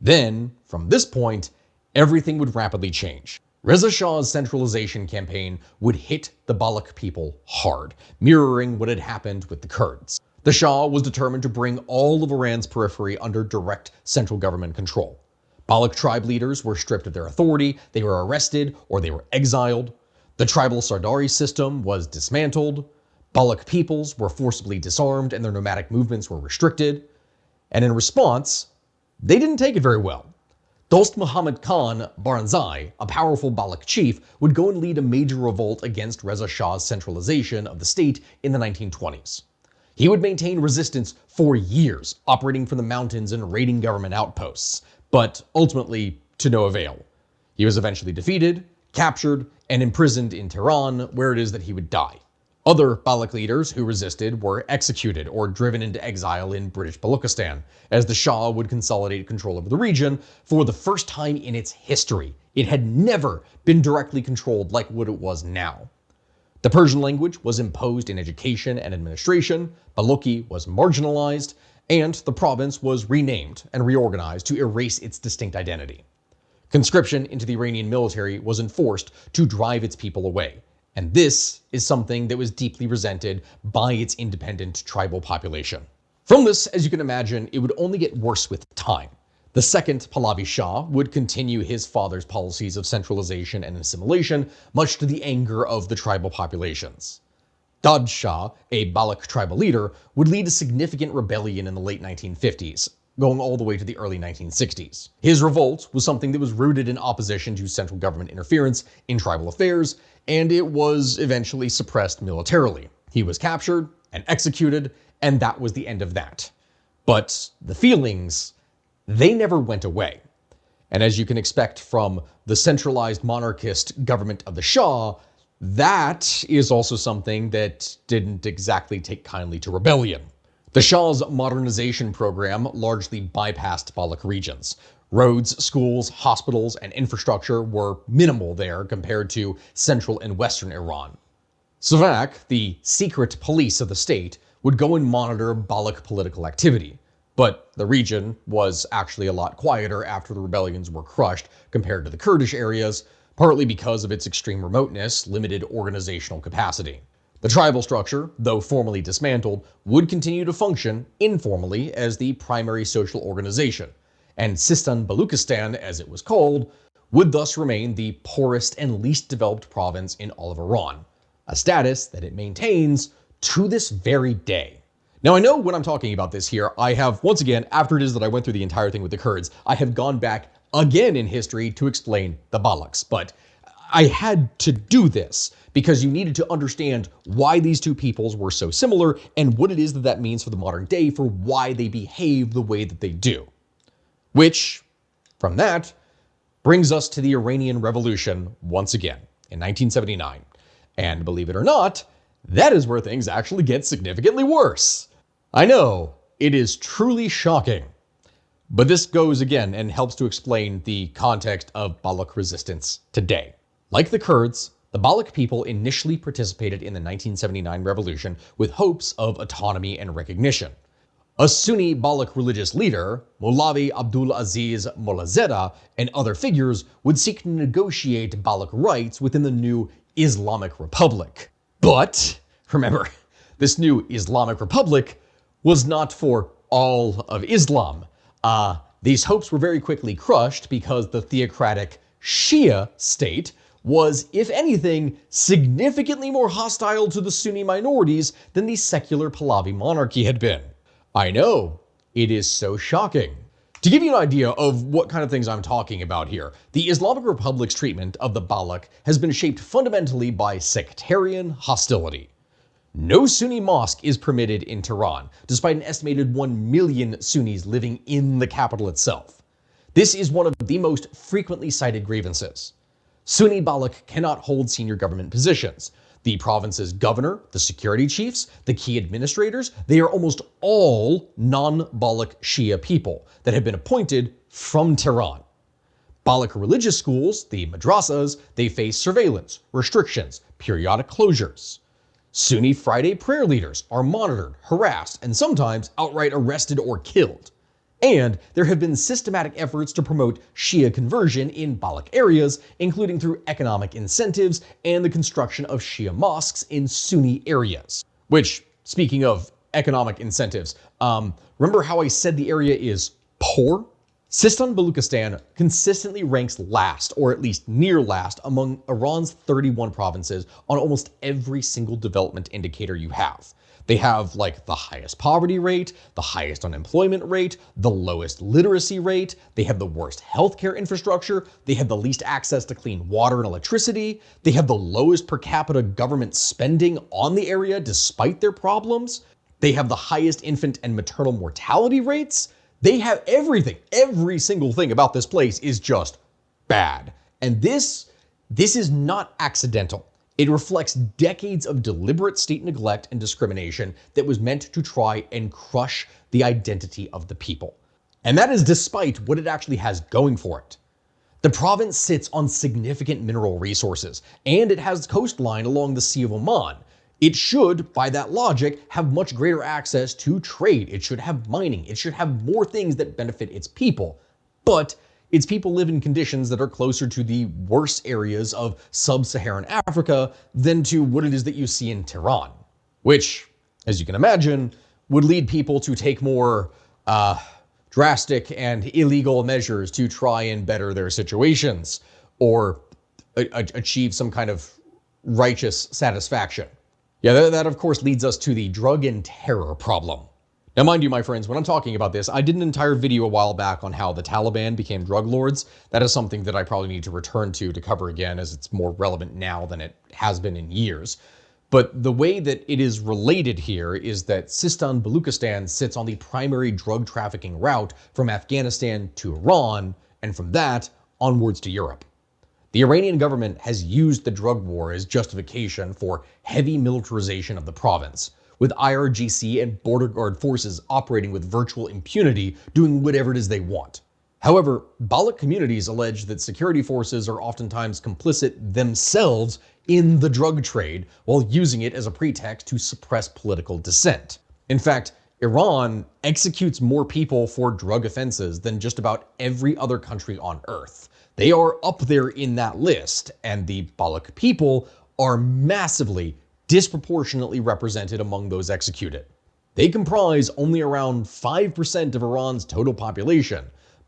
Then, from this point, everything would rapidly change. Reza Shah's centralization campaign would hit the Baloch people hard, mirroring what had happened with the Kurds. The Shah was determined to bring all of Iran's periphery under direct central government control. Baloch tribe leaders were stripped of their authority, they were arrested, or they were exiled. The tribal Sardari system was dismantled. Baloch peoples were forcibly disarmed and their nomadic movements were restricted. And in response, they didn't take it very well. Dost Muhammad Khan Baranzai, a powerful Baloch chief, would go and lead a major revolt against Reza Shah's centralization of the state in the 1920s. He would maintain resistance for years, operating from the mountains and raiding government outposts, but ultimately to no avail. He was eventually defeated, captured, and imprisoned in Tehran, where it is that he would die. Other Baloch leaders who resisted were executed or driven into exile in British Balochistan, as the Shah would consolidate control over the region for the first time in its history. It had never been directly controlled like what it was now. The Persian language was imposed in education and administration, Balochi was marginalized, and the province was renamed and reorganized to erase its distinct identity. Conscription into the Iranian military was enforced to drive its people away. And this is something that was deeply resented by its independent tribal population. From this, as you can imagine, it would only get worse with time. The second Pahlavi Shah would continue his father's policies of centralization and assimilation, much to the anger of the tribal populations. Dad Shah, a Baloch tribal leader, would lead a significant rebellion in the late 1950s, going all the way to the early 1960s. His revolt was something that was rooted in opposition to central government interference in tribal affairs, and it was eventually suppressed militarily. He was captured and executed, and that was the end of that. But the feelings, they never went away. And as you can expect from the centralized monarchist government of the Shah, that is also something that didn't exactly take kindly to rebellion. The Shah's modernization program largely bypassed Baloch regions. Roads, schools, hospitals, and infrastructure were minimal there compared to central and western Iran. Savak, the secret police of the state, would go and monitor Baloch political activity. But the region was actually a lot quieter after the rebellions were crushed compared to the Kurdish areas, partly because of its extreme remoteness, limited organizational capacity. The tribal structure, though formally dismantled, would continue to function informally as the primary social organization, and Sistan Baluchistan, as it was called, would thus remain the poorest and least developed province in all of Iran, a status that it maintains to this very day. Now, I know when I'm talking about this here, I have, once again, after it is that I went through the entire thing with the Kurds, I have gone back again in history to explain the Balochs, but I had to do this because you needed to understand why these two peoples were so similar and what it is that that means for the modern day for why they behave the way that they do. Which, from that, brings us to the Iranian Revolution once again in 1979. And believe it or not, that is where things actually get significantly worse. I know, it is truly shocking. But this goes again and helps to explain the context of Baloch resistance today. Like the Kurds, the Baloch people initially participated in the 1979 revolution with hopes of autonomy and recognition. A Sunni Baloch religious leader, Molavi Abdul Aziz Molazeda, and other figures would seek to negotiate Baloch rights within the new Islamic Republic. But, remember, this new Islamic Republic was not for all of Islam. These hopes were very quickly crushed because the theocratic Shia state was, if anything, significantly more hostile to the Sunni minorities than the secular Pahlavi monarchy had been. I know, it is so shocking. To give you an idea of what kind of things I'm talking about here, the Islamic Republic's treatment of the Baloch has been shaped fundamentally by sectarian hostility. No Sunni mosque is permitted in Tehran, despite an estimated 1 million Sunnis living in the capital itself. This is one of the most frequently cited grievances. Sunni Baloch cannot hold senior government positions. The province's governor, the security chiefs, the key administrators, they are almost all non-Baloch Shia people that have been appointed from Tehran. Baloch religious schools, the madrasas, they face surveillance, restrictions, periodic closures. Sunni Friday prayer leaders are monitored, harassed, and sometimes outright arrested or killed. And there have been systematic efforts to promote Shia conversion in Baloch areas, including through economic incentives and the construction of Shia mosques in Sunni areas. Which, speaking of economic incentives, remember how I said the area is poor? Sistan Baluchistan consistently ranks last, or at least near last, among Iran's 31 provinces on almost every single development indicator you have. They have like the highest poverty rate, the highest unemployment rate, the lowest literacy rate, they have the worst healthcare infrastructure, they have the least access to clean water and electricity, they have the lowest per capita government spending on the area despite their problems, they have the highest infant and maternal mortality rates. They have everything. Every single thing about this place is just bad. And this is not accidental. It reflects decades of deliberate state neglect and discrimination that was meant to try and crush the identity of the people. And that is despite what it actually has going for it. The province sits on significant mineral resources, and it has coastline along the Sea of Oman. It should, by that logic, have much greater access to trade. It should have mining. It should have more things that benefit its people. But its people live in conditions that are closer to the worst areas of sub-Saharan Africa than to what it is that you see in Tehran. Which, as you can imagine, would lead people to take more drastic and illegal measures to try and better their situations or achieve some kind of righteous satisfaction. Yeah, that of course leads us to the drug and terror problem. Now, mind you, my friends, when I'm talking about this, I did an entire video a while back on how the Taliban became drug lords. That is something that I probably need to return to cover again, as it's more relevant now than it has been in years. But the way that it is related here is that Sistan Baluchistan sits on the primary drug trafficking route from Afghanistan to Iran, and from that onwards to Europe. The Iranian government has used the drug war as justification for heavy militarization of the province, with IRGC and border guard forces operating with virtual impunity, doing whatever it is they want. However, Baloch communities allege that security forces are oftentimes complicit themselves in the drug trade while using it as a pretext to suppress political dissent. In fact, Iran executes more people for drug offenses than just about every other country on earth. They are up there in that list, and the Baloch people are massively, disproportionately represented among those executed. They comprise only around 5% of Iran's total population,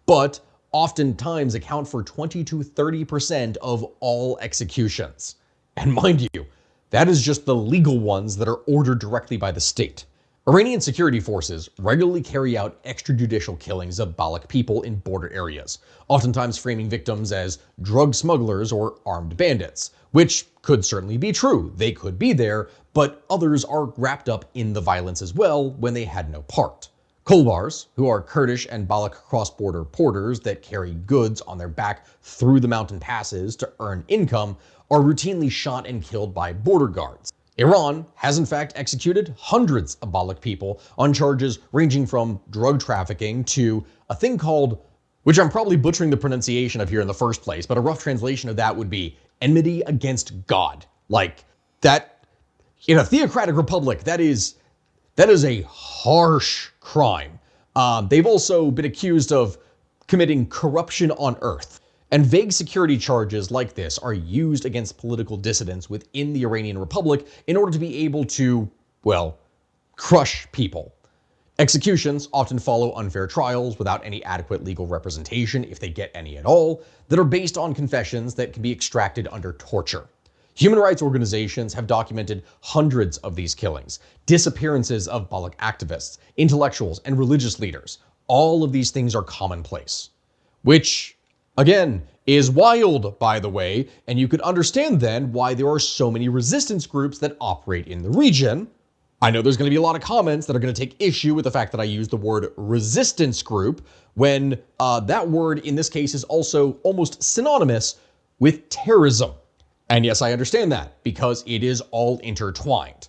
but oftentimes account for 20 to 30% of all executions. And mind you, that is just the legal ones that are ordered directly by the state. Iranian security forces regularly carry out extrajudicial killings of Baloch people in border areas, oftentimes framing victims as drug smugglers or armed bandits, which could certainly be true. They could be there, but others are wrapped up in the violence as well when they had no part. Kolbars, who are Kurdish and Baloch cross-border porters that carry goods on their back through the mountain passes to earn income, are routinely shot and killed by border guards. Iran has in fact executed hundreds of Baloch people on charges ranging from drug trafficking to a thing called, which I'm probably butchering the pronunciation of here in the first place, but a rough translation of that would be enmity against God. Like, that, in a theocratic republic, that is a harsh crime. They've also been accused of committing corruption on earth. And vague security charges like this are used against political dissidents within the Iranian Republic in order to be able to, well, crush people. Executions often follow unfair trials without any adequate legal representation, if they get any at all, that are based on confessions that can be extracted under torture. Human rights organizations have documented hundreds of these killings, disappearances of Baloch activists, intellectuals, and religious leaders. All of these things are commonplace. Which, again, is wild, by the way, and you could understand then why there are so many resistance groups that operate in the region. I know there's going to be a lot of comments that are going to take issue with the fact that I use the word resistance group when that word in this case is also almost synonymous with terrorism. And yes, I understand that because it is all intertwined.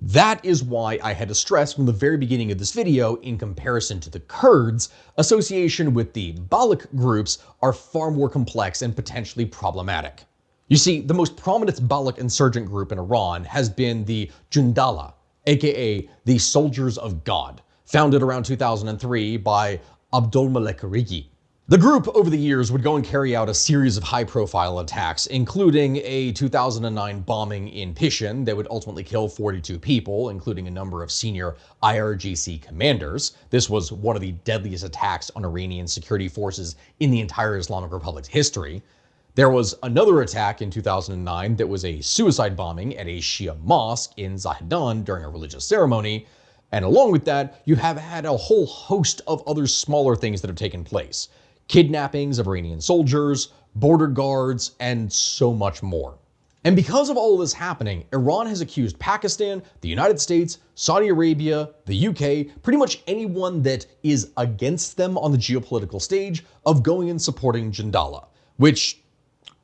That is why I had to stress from the very beginning of this video, in comparison to the Kurds, association with the Baloch groups are far more complex and potentially problematic. You see, the most prominent Baloch insurgent group in Iran has been the Jundala, aka the Soldiers of God, founded around 2003 by Abdolmalek Rigi. The group over the years would go and carry out a series of high-profile attacks, including a 2009 bombing in Pishin that would ultimately kill 42 people, including a number of senior IRGC commanders. This was one of the deadliest attacks on Iranian security forces in the entire Islamic Republic's history. There was another attack in 2009 that was a suicide bombing at a Shia mosque in Zahedan during a religious ceremony. And along with that, you have had a whole host of other smaller things that have taken place. Kidnappings of Iranian soldiers, border guards, and so much more. And because of all of this happening, Iran has accused Pakistan, the United States, Saudi Arabia, the UK, pretty much anyone that is against them on the geopolitical stage of going and supporting Jundala, which,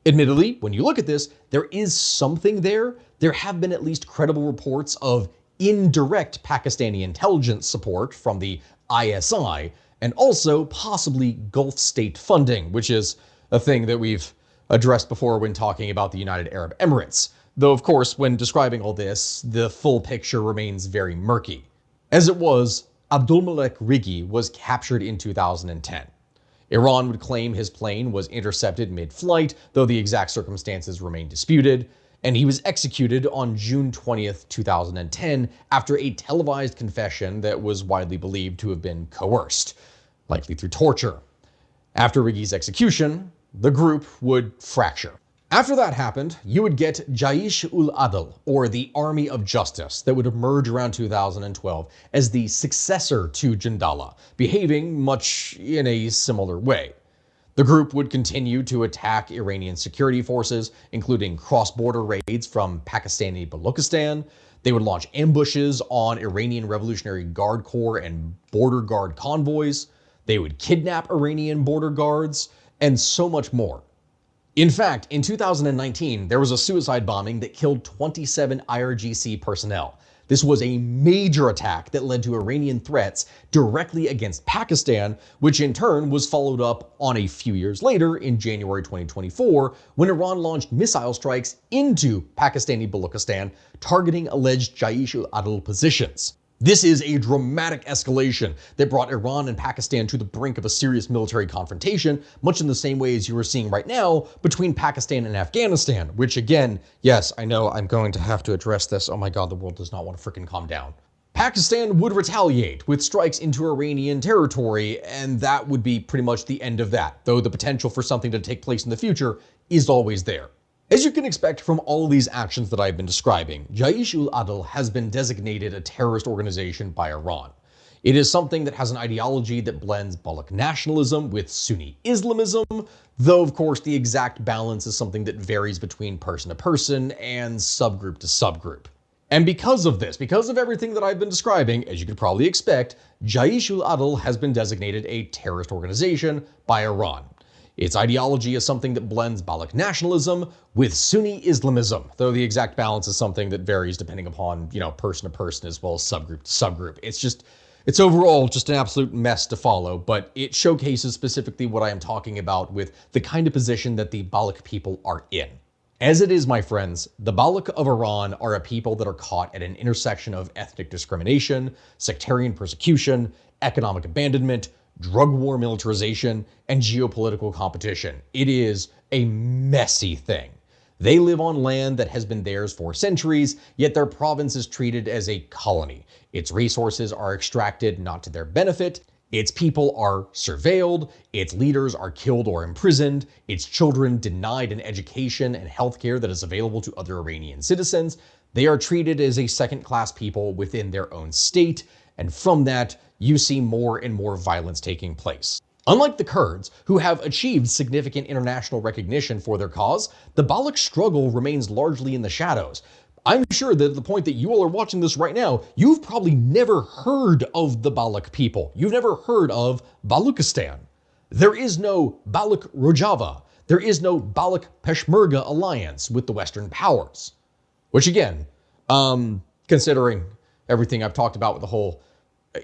admittedly, when you look at this, there is something there. There have been at least credible reports of indirect Pakistani intelligence support from the ISI, and also possibly Gulf state funding, which is a thing that we've addressed before when talking about the United Arab Emirates. Though, of course, when describing all this, the full picture remains very murky. As it was, Abdolmalek Rigi was captured in 2010. Iran would claim his plane was intercepted mid-flight, though the exact circumstances remain disputed, and he was executed on June 20th, 2010, after a televised confession that was widely believed to have been coerced. likely through torture. After Rigi's execution, the group would fracture. After that happened, you would get Jaish-ul-Adl, or the Army of Justice, that would emerge around 2012 as the successor to Jindala, behaving much in a similar way. The group would continue to attack Iranian security forces, including cross-border raids from Pakistani Balochistan. They would launch ambushes on Iranian Revolutionary Guard Corps and border guard convoys. They would kidnap Iranian border guards, and so much more. In fact, in 2019, there was a suicide bombing that killed 27 IRGC personnel. This was a major attack that led to Iranian threats directly against Pakistan, which in turn was followed up on a few years later in January 2024, when Iran launched missile strikes into Pakistani Balochistan, targeting alleged Jaish-ul-Adl positions. This is a dramatic escalation that brought Iran and Pakistan to the brink of a serious military confrontation, much in the same way as you are seeing right now between Pakistan and Afghanistan, which again, yes, I know I'm going to have to address this. Oh my God, the world does not want to freaking calm down. Pakistan would retaliate with strikes into Iranian territory, and that would be pretty much the end of that, though the potential for something to take place in the future is always there. As you can expect from all of these actions that I've been describing, Jaish-ul-Adl has been designated a terrorist organization by Iran. It is something that has an ideology that blends Baloch nationalism with Sunni Islamism, though of course the exact balance is something that varies between person to person and subgroup to subgroup. And because of this, because of everything that I've been describing, as you could probably expect, Jaish-ul-Adl has been designated a terrorist organization by Iran. Its ideology is something that blends Baloch nationalism with Sunni Islamism, though the exact balance is something that varies depending upon, person to person as well as subgroup to subgroup. It's overall just an absolute mess to follow, but it showcases specifically what I am talking about with the kind of position that the Baloch people are in. As it is, my friends, the Baloch of Iran are a people that are caught at an intersection of ethnic discrimination, sectarian persecution, economic abandonment, drug war militarization, and geopolitical competition. It is a messy thing. They live on land that has been theirs for centuries, yet their province is treated as a colony. Its resources are extracted not to their benefit, its people are surveilled, its leaders are killed or imprisoned, its children denied an education and healthcare that is available to other Iranian citizens. They are treated as a second-class people within their own state, and from that, you see more and more violence taking place. Unlike the Kurds, who have achieved significant international recognition for their cause, the Baloch struggle remains largely in the shadows. I'm sure that at the point that you all are watching this right now, you've probably never heard of the Baloch people. You've never heard of Balochistan. There is no Baloch Rojava. There is no Baloch Peshmerga alliance with the Western powers. Which again, considering everything I've talked about with the whole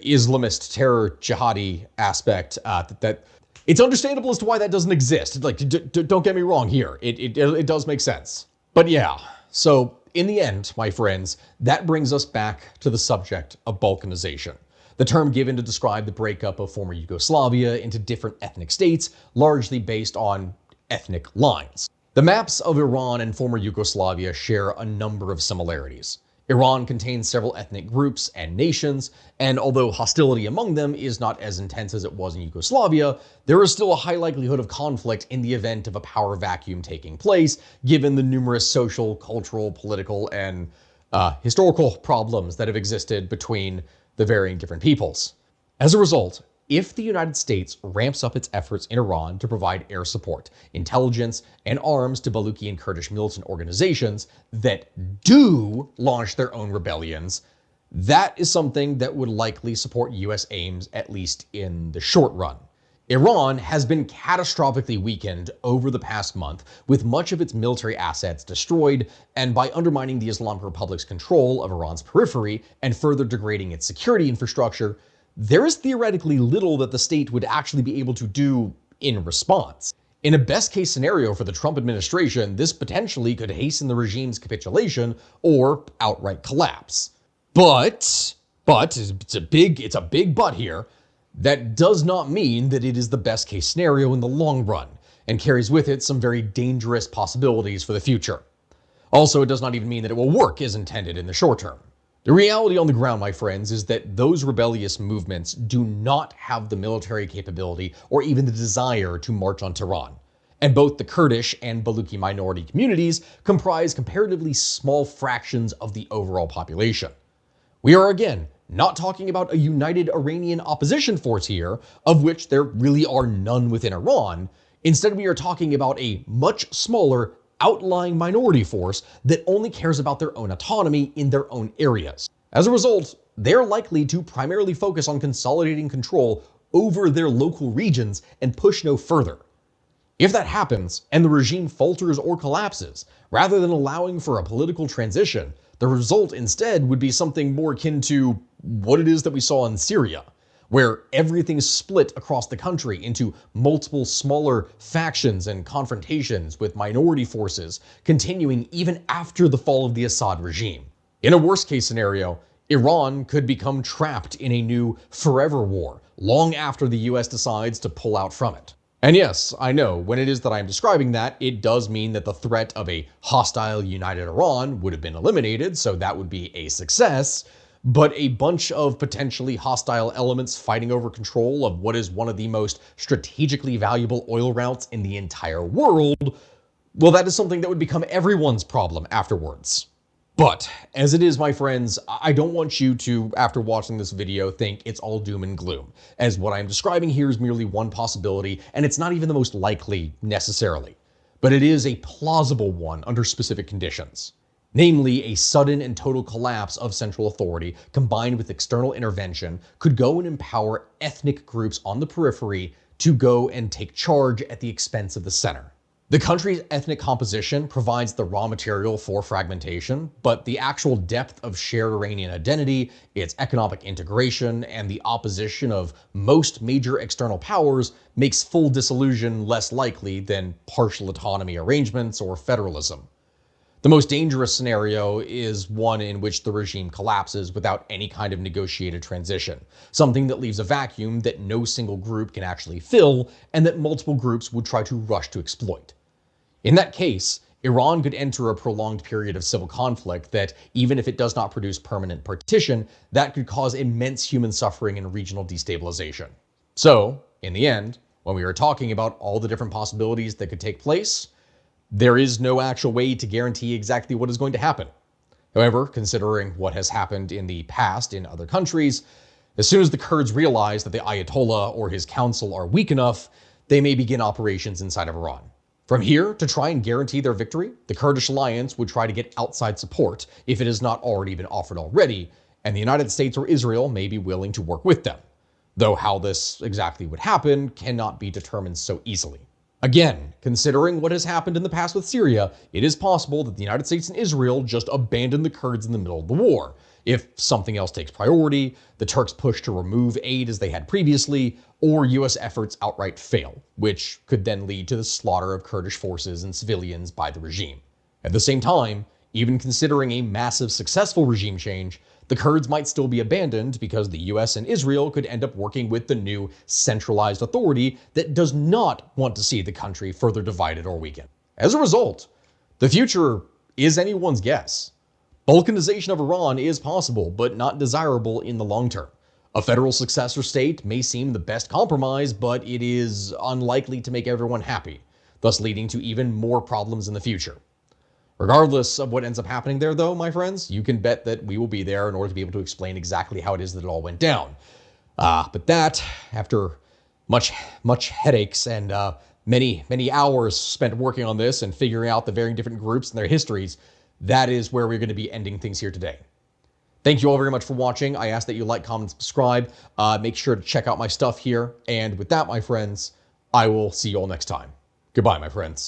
Islamist terror jihadi aspect, that it's understandable as to why that doesn't exist. Like, don't get me wrong here. It does make sense. But yeah, so in the end, my friends, that brings us back to the subject of Balkanization, the term given to describe the breakup of former Yugoslavia into different ethnic states, largely based on ethnic lines. The maps of Iran and former Yugoslavia share a number of similarities. Iran contains several ethnic groups and nations, and although hostility among them is not as intense as it was in Yugoslavia, there is still a high likelihood of conflict in the event of a power vacuum taking place, given the numerous social, cultural, political, and historical problems that have existed between the varying different peoples. As a result, if the United States ramps up its efforts in Iran to provide air support, intelligence, and arms to Baluchi and Kurdish militant organizations that do launch their own rebellions, that is something that would likely support US aims, at least in the short run. Iran has been catastrophically weakened over the past month, with much of its military assets destroyed, and by undermining the Islamic Republic's control of Iran's periphery and further degrading its security infrastructure, there is theoretically little that the state would actually be able to do in response. In a best-case scenario for the Trump administration, this potentially could hasten the regime's capitulation or outright collapse. But it's a big but here. That does not mean that it is the best-case scenario in the long run, and carries with it some very dangerous possibilities for the future. Also, it does not even mean that it will work as intended in the short term. The reality on the ground, my friends, is that those rebellious movements do not have the military capability or even the desire to march on Tehran. And both the Kurdish and Baluchi minority communities comprise comparatively small fractions of the overall population. We are again not talking about a united Iranian opposition force here, of which there really are none within Iran. Instead, we are talking about a much smaller outlying minority force that only cares about their own autonomy in their own areas. As a result, they're likely to primarily focus on consolidating control over their local regions and push no further. If that happens, and the regime falters or collapses, rather than allowing for a political transition, the result instead would be something more akin to what it is that we saw in Syria, where everything is split across the country into multiple smaller factions and confrontations with minority forces continuing even after the fall of the Assad regime. In a worst-case scenario, Iran could become trapped in a new forever war long after the US decides to pull out from it. And yes, I know, when it is that I'm describing that, it does mean that the threat of a hostile united Iran would have been eliminated, so that would be a success, but a bunch of potentially hostile elements fighting over control of what is one of the most strategically valuable oil routes in the entire world, well, that is something that would become everyone's problem afterwards. But, as it is, my friends, I don't want you to, after watching this video, think it's all doom and gloom, as what I'm describing here is merely one possibility, and it's not even the most likely, necessarily. But it is a plausible one under specific conditions. Namely, a sudden and total collapse of central authority, combined with external intervention, could go and empower ethnic groups on the periphery to go and take charge at the expense of the center. The country's ethnic composition provides the raw material for fragmentation, but the actual depth of shared Iranian identity, its economic integration, and the opposition of most major external powers makes full dissolution less likely than partial autonomy arrangements or federalism. The most dangerous scenario is one in which the regime collapses without any kind of negotiated transition, something that leaves a vacuum that no single group can actually fill and that multiple groups would try to rush to exploit. In that case, Iran could enter a prolonged period of civil conflict that, even if it does not produce permanent partition, that could cause immense human suffering and regional destabilization. So, in the end, when we are talking about all the different possibilities that could take place, there is no actual way to guarantee exactly what is going to happen. However, considering what has happened in the past in other countries, as soon as the Kurds realize that the Ayatollah or his council are weak enough, they may begin operations inside of Iran. From here, to try and guarantee their victory, the Kurdish alliance would try to get outside support if it has not already been offered already, and the United States or Israel may be willing to work with them. Though how this exactly would happen cannot be determined so easily. Again, considering what has happened in the past with Syria, it is possible that the United States and Israel just abandon the Kurds in the middle of the war. If something else takes priority, the Turks push to remove aid as they had previously, or US efforts outright fail, which could then lead to the slaughter of Kurdish forces and civilians by the regime. At the same time, even considering a massive successful regime change, the Kurds might still be abandoned because the US and Israel could end up working with the new centralized authority that does not want to see the country further divided or weakened. As a result, the future is anyone's guess. Balkanization of Iran is possible, but not desirable in the long term. A federal successor state may seem the best compromise, but it is unlikely to make everyone happy, thus leading to even more problems in the future. Regardless of what ends up happening there, though, my friends, you can bet that we will be there in order to be able to explain exactly how it is that it all went down. But that, after much headaches and many hours spent working on this and figuring out the varying different groups and their histories, that is where we're going to be ending things here today. Thank you all very much for watching. I ask that you like, comment, subscribe. Make sure to check out my stuff here. And with that, my friends, I will see you all next time. Goodbye, my friends.